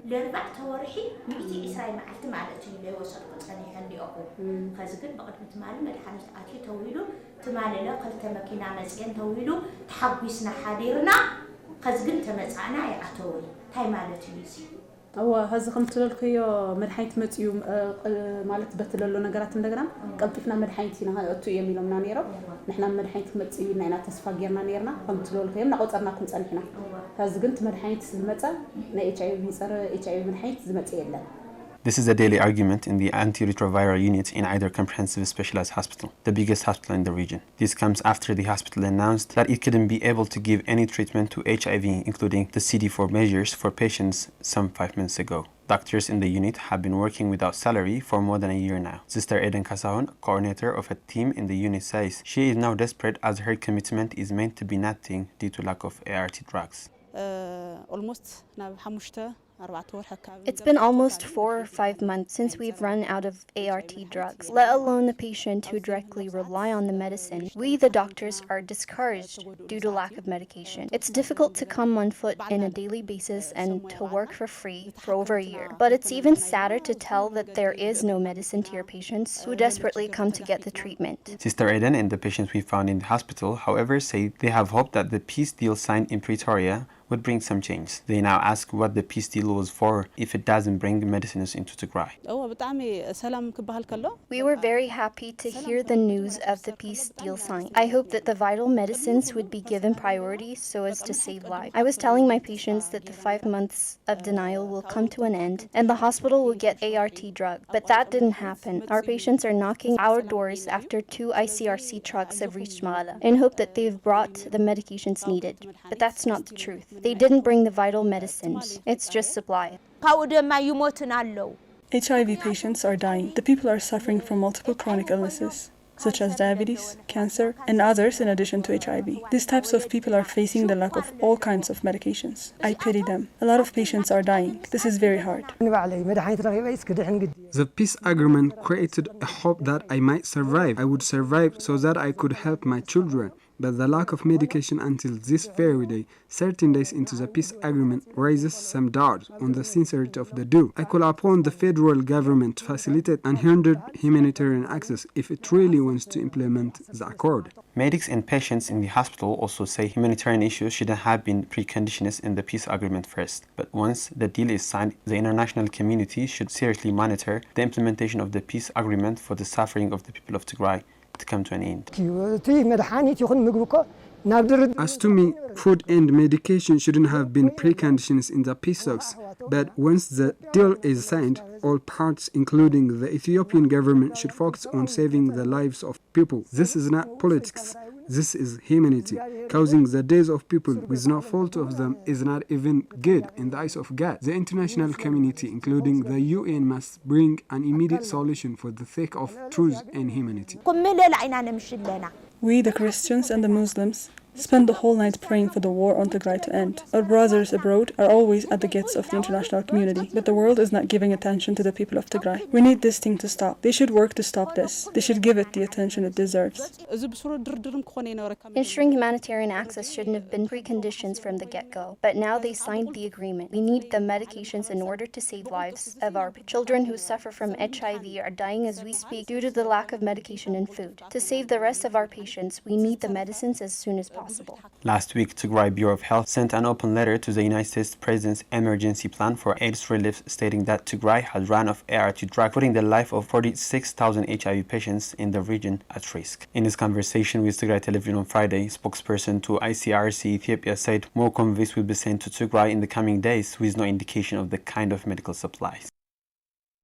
لربع تورحي مئتي إسرائيل معلت معلتي اللي وصل قصني عندي أخو خازقن بقدمة مال مدحني أتي تويلو تمال لا قلت مكينة مسكين تويلو تحبسنا حديرنا خازقن تمسعنا يا عتوي هاي مالتي ميسي هو هذا خمت للخيو مدحيت متيو مالت بتللو نجارات النجرام قلتفنا مدحيتنا هاي أتو يميلو من نيرو نحنا مدحيت متيو نحنا تصفى نيرنا خمت للخيو نقطرنا كنت أنحنا هذا قلت مدحيت زمتة نا HIV صار HIV مدحيت زمتة يلا. This is a daily argument in the antiretroviral unit in Aider Comprehensive Specialized Hospital, the biggest hospital in the region. This comes after the hospital announced that it couldn't be able to give any treatment to HIV, including the CD4 measures for patients some 5 months ago. Doctors in the unit have been working without salary for more than a year now. Sister Eden Kasahon, coordinator of a team in the unit, says she is now desperate as her commitment is meant to be nothing due to lack of ART drugs. It's been almost 4 or 5 months since we've run out of ART drugs, let alone the patient who directly rely on the medicine. We, the doctors, are discouraged due to lack of medication. It's difficult to come on foot in a daily basis and to work for free for over a year. But it's even sadder to tell that there is no medicine to your patients who desperately come to get the treatment. Sister Eden and the patients we found in the hospital, however, say they have hope that the peace deal signed in Pretoria would bring some change. They now ask what the peace deal was for if it doesn't bring medicines into Tigray. We were very happy to hear the news of the peace deal sign. I hope that the vital medicines would be given priority so as to save lives. I was telling my patients that the 5 months of denial will come to an end and the hospital will get ART drug, but that didn't happen. Our patients are knocking our doors after 2 ICRC trucks have reached Mala in hope that they've brought the medications needed, but that's not the truth. They didn't bring the vital medicines. It's just supply. HIV patients are dying. The people are suffering from multiple chronic illnesses, such as diabetes, cancer, and others in addition to HIV. These types of people are facing the lack of all kinds of medications. I pity them. A lot of patients are dying. This is very hard. The peace agreement created a hope that I might survive. I would survive so that I could help my children. But the lack of medication until this very day, 13 days into the peace agreement, raises some doubts on the sincerity of the deal. I call upon the federal government to facilitate unhindered humanitarian access if it really wants to implement the accord. Medics and patients in the hospital also say humanitarian issues shouldn't have been preconditions in the peace agreement first. But once the deal is signed, the international community should seriously monitor the implementation of the peace agreement for the suffering of the people of Tigray to come to an end. As to me, food and medication shouldn't have been preconditions in the peace talks, but once the deal is signed, all parts, including the Ethiopian government, should focus on saving the lives of people. This is not politics. This is humanity. Causing the deaths of people with no fault of them is not even good in the eyes of God. The international community, including the UN, must bring an immediate solution for the sake of truth and humanity. We, the Christians and the Muslims, spend the whole night praying for the war on Tigray to end. Our brothers abroad are always at the gates of the international community, but the world is not giving attention to the people of Tigray. We need this thing to stop. They should work to stop this. They should give it the attention it deserves. Ensuring humanitarian access shouldn't have been preconditions from the get-go, but now they signed the agreement. We need the medications in order to save lives of our children who suffer from HIV are dying as we speak due to the lack of medication and food. To save the rest of our patients, we need the medicines as soon as possible. Last week, Tigray Bureau of Health sent an open letter to the United States President's emergency plan for AIDS relief, stating that Tigray has run out of ART drugs, putting the life of 46,000 HIV patients in the region at risk. In his conversation with Tigray Television on Friday, spokesperson to ICRC Ethiopia said more convoys will be sent to Tigray in the coming days, with no indication of the kind of medical supplies.